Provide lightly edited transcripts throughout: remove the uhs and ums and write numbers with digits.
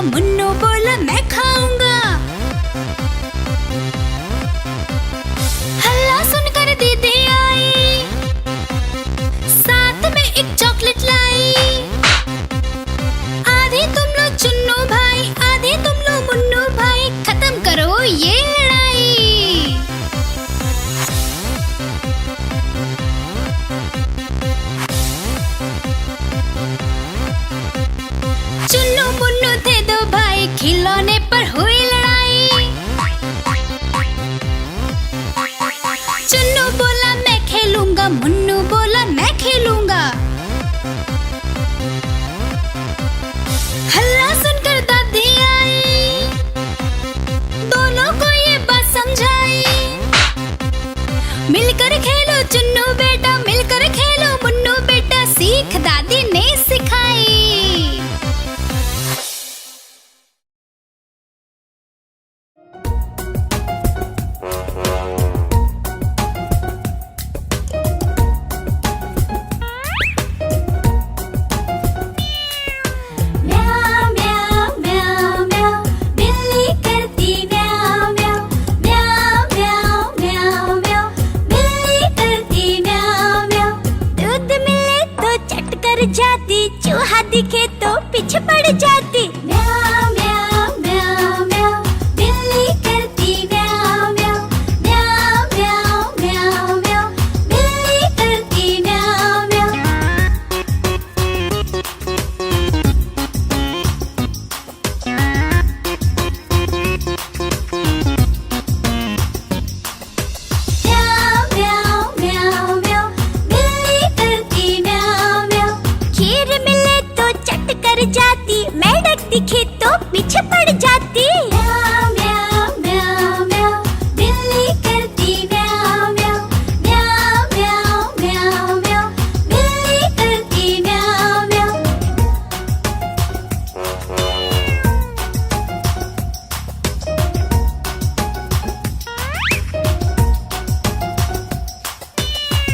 मुन्नू बोला मैं खाऊंगा। हल्ला सुनकर दीदी आई, साथ में एक चॉकलेट लाई। आधे तुम लो चुन्नू भाई, आधे तुम लो मुन्नू भाई, खत्म करो ये लड़ाई। चुन्नू मुन्नू थे दो भाई, खिलौने पर हुई लड़ाई। चुन्नू बोला मैं खेलूंगा, मुन्नू बोला मैं खेलूंगा। हल्ला सुनकर दादी आई, दोनों को ये बात समझाई। मिलकर खेलो चुन्नू बेटा, मिलकर खेलो मुन्नू बेटा, सीख दादी ने सिखाई। जाती, चूहा दिखे तो पीछे पड़ जाती। म्याऊ म्याऊ म्याऊ म्याऊ, बिल्ली करती म्याऊ म्याऊ। म्याऊ म्याऊ म्याऊ म्याऊ, बिल्ली करती म्याऊ म्याऊ। म्याऊ म्याऊ म्याऊ म्याऊ, बिल्ली करती म्याऊ म्याऊ। खीर मिले तो चट कर जाती, मेंढक दिखे तो पीछे पड़ जाती। म्याऊ म्याऊ म्याऊ म्याऊ, बिल्ली करती म्याऊ म्याऊ। म्याऊ म्याऊ म्याऊ म्याऊ, बिल्ली करती म्याऊ म्याऊ।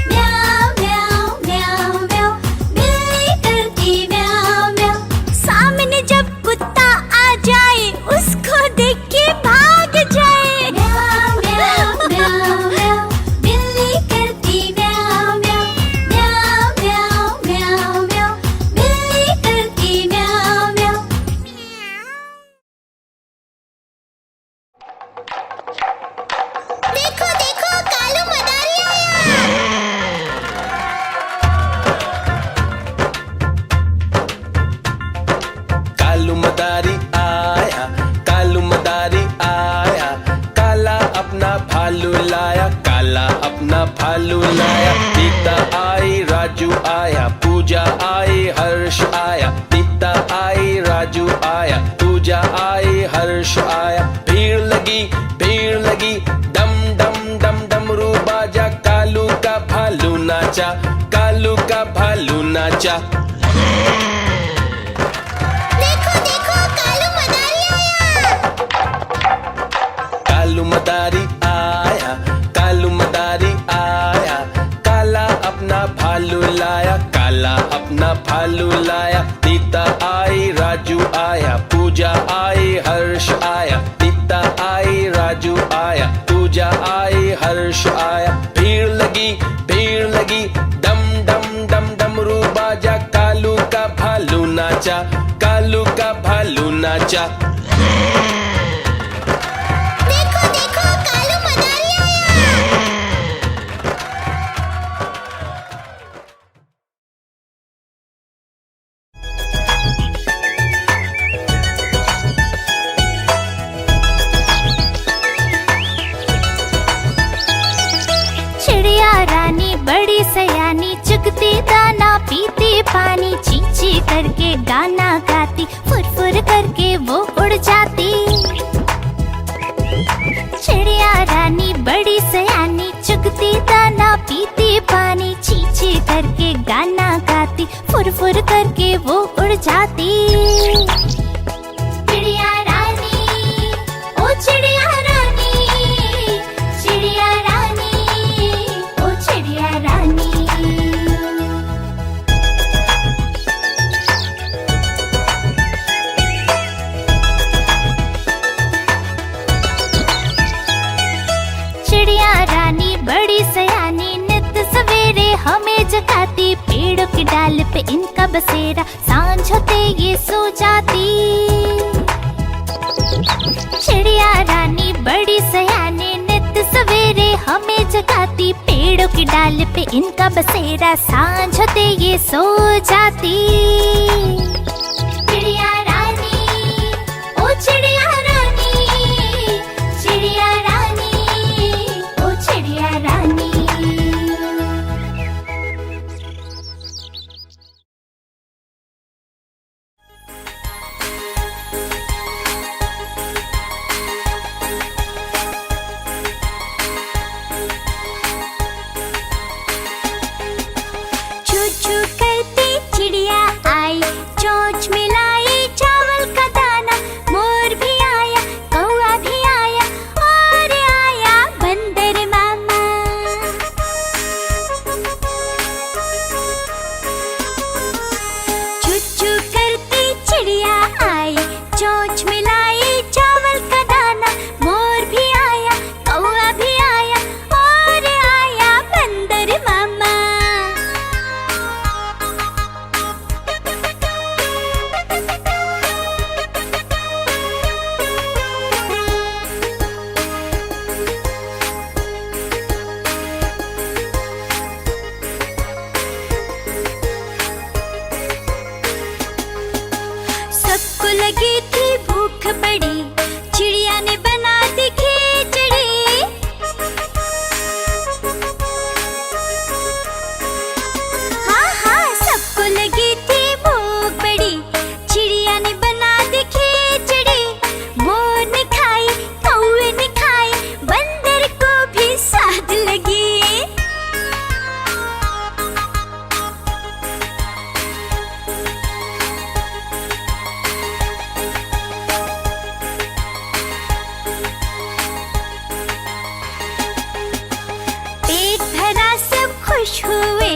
म्याऊ म्याऊ म्याऊ म्याऊ, बिल्ली करती म्याऊ म्याऊ। सामने जब कुत्ता आ जाए, उसको देख के भाग जाए। म्याऊ म्याऊ म्याऊ म्याऊ, बिल्ली करती म्याऊ म्याऊ। म्याऊ म्याऊ म्याऊ म्याऊ, बिल्ली करती म्याऊ म्याऊ। देखो देखो कालू मदारी आया। कालू मदारी आया, कालू मदारी आया, काला अपना भालू लाया, काला अपना भालू लाया। सीता आई, राजू आया, पूजा आई, हर्ष आया। सीता आई, राजू आया, पूजा आई, हर्ष आया। भीड़ लगी, डम डम डम डमरू बाजा, कालू का भालू नाचा, कालू का भालू नाचा। देखो देखो कालू मदारी आया। कालू मदारी आया, कालू मदारी आया, काला अपना भालू लाया, काला अपना भालू लाया। सीता आई, राजू आया, पूजा आई, हर्ष आया। सीता आई, राजू आया, पूजा आई, हर्ष आया। भीड़ लगी, डम डम डम डमरू बाजा, कालू का भालू नाचा, कालू का भालू नाचा। देखो देखो कालू मदारी आया। चिड़िया रानी बड़ी सयानी, चुगती दाना पीती पानी। ची ची करके गाना गाती, फुर फुर करके वो उड़ जाती। चिड़िया रानी बड़ी सयानी, चुगती दाना पीती पानी। ची ची करके गाना गाती, फुर फुर करके वो उड़ जाती। चिड़िया रानी, ओ चिड़िया रानी, चिड़िया रानी, ओ चिड़िया रानी। बसेरा, सांझ होते ये सो जाती। चिड़िया रानी बड़ी सयानी, नित सवेरे हमें जगाती। पेड़ों की डाल पे इनका बसेरा, सांझ होते ये सो जाती। चिड़िया रानी, ओ चिड़िया रानी, चिड़िया रानी, ओ चिड़िया रानी। लगी थी भूख बड़ी, चिड़िया ने बना दी खिचड़ी। हाँ हाँ सबको लगी थी भूख बड़ी, चिड़िया ने बना दी खिचड़ी। मोर ने खाई, कौवे ने खाई, बंदर को भी स्वाद लगी। खुश हुए,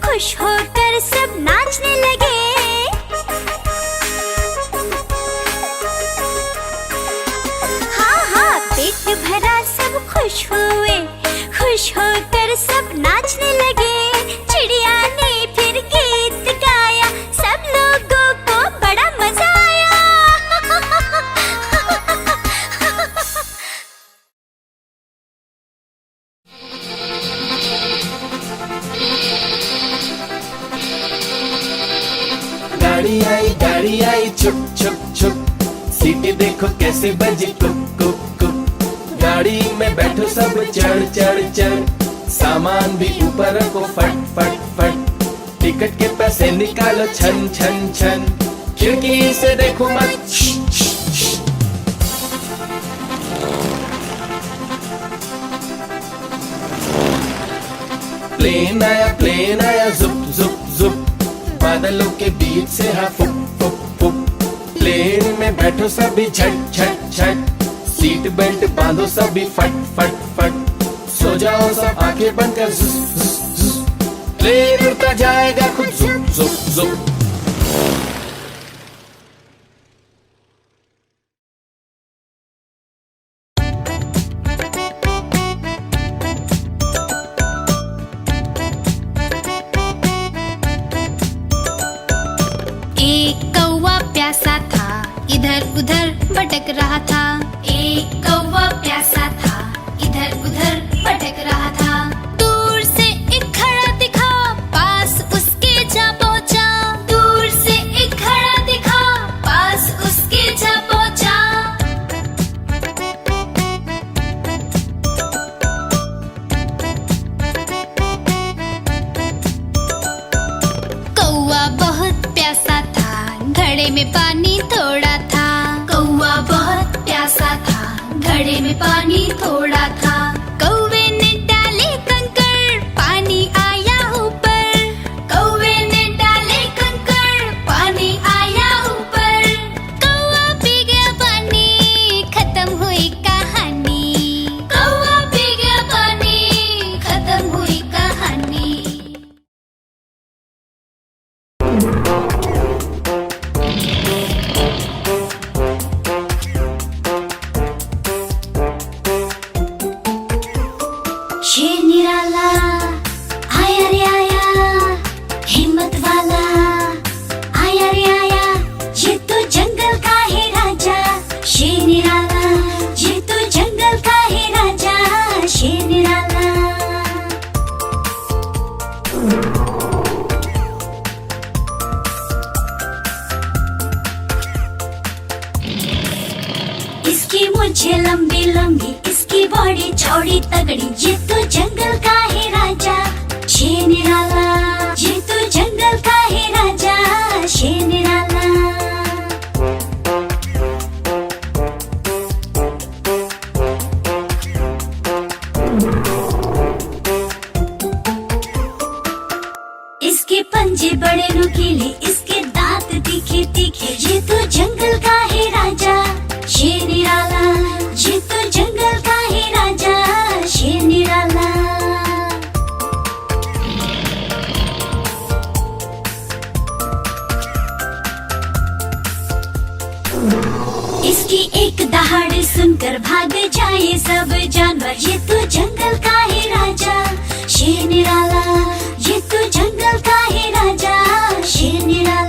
खुश होकर सब नाचने लगे। हाँ हाँ पेट भरा सब खुश हुए, खुश होकर सब नाचने लगे। चिड़िया ने फिर गीत गाया, सब लोगों को बड़ा मजा आया। गाड़ी आई छुप छुप छुप, सीटी देखो कैसे बजी कुप कुप कुप। गाड़ी में बैठो सब चढ़ चढ़ चढ़, सामान भी ऊपर रखो फट फट फट। टिकट के पैसे निकालो छन छन छन, खिड़की से देखो मत। प्लेन आया जुप जुप जुप, बादलों के बीच से हाँ फुक फुक फुक। प्लेन में बैठो सभी झट झट झट, सीट बेल्ट बांधो सभी फट फट फट। सो जाओ सब आंखें बंद कर जुस जुस जुस, प्लेन उड़ता जाएगा खुद जुप जुप जुप। इधर उधर भटक रहा था। एक कौवा प्यासा था, इधर उधर भटक रहा था। दूर से एक घड़ा दिखा, पास उसके जा पहुंचा। दूर से एक घड़ा दिखा, पास उसके जा पहुंचा। कौवा बहुत प्यासा था, घड़े में पानी थोड़ा था। कौवा बहुत प्यासा था, घड़े में पानी थोड़ा था। कौवे ने डाले कंकड़, पानी आया ऊपर। कौवे ने डाले कंकड़, पानी आया ऊपर। कौवा पी गया पानी, खत्म हुई कहानी। कौवा पी गया पानी, खत्म हुई कहानी। मूछें लंबी लंबी, इसकी बॉडी चौड़ी तगड़ी, ये तो जंगल का है राजा शेर निराला, ये तो जंगल का है राजा शेर निराला। इसके पंजे बड़े नुकीले, इसके दांत तीखे तीखे, ये तो जंगल का है राजा शेर निराला, ये तो जंगल का है राजा शेर निराला। इसकी एक दहाड़ सुनकर भाग जाए सब जानवर, ये तो जंगल का है राजा शेर निराला, ये तो जंगल का है राजा शेर निराला।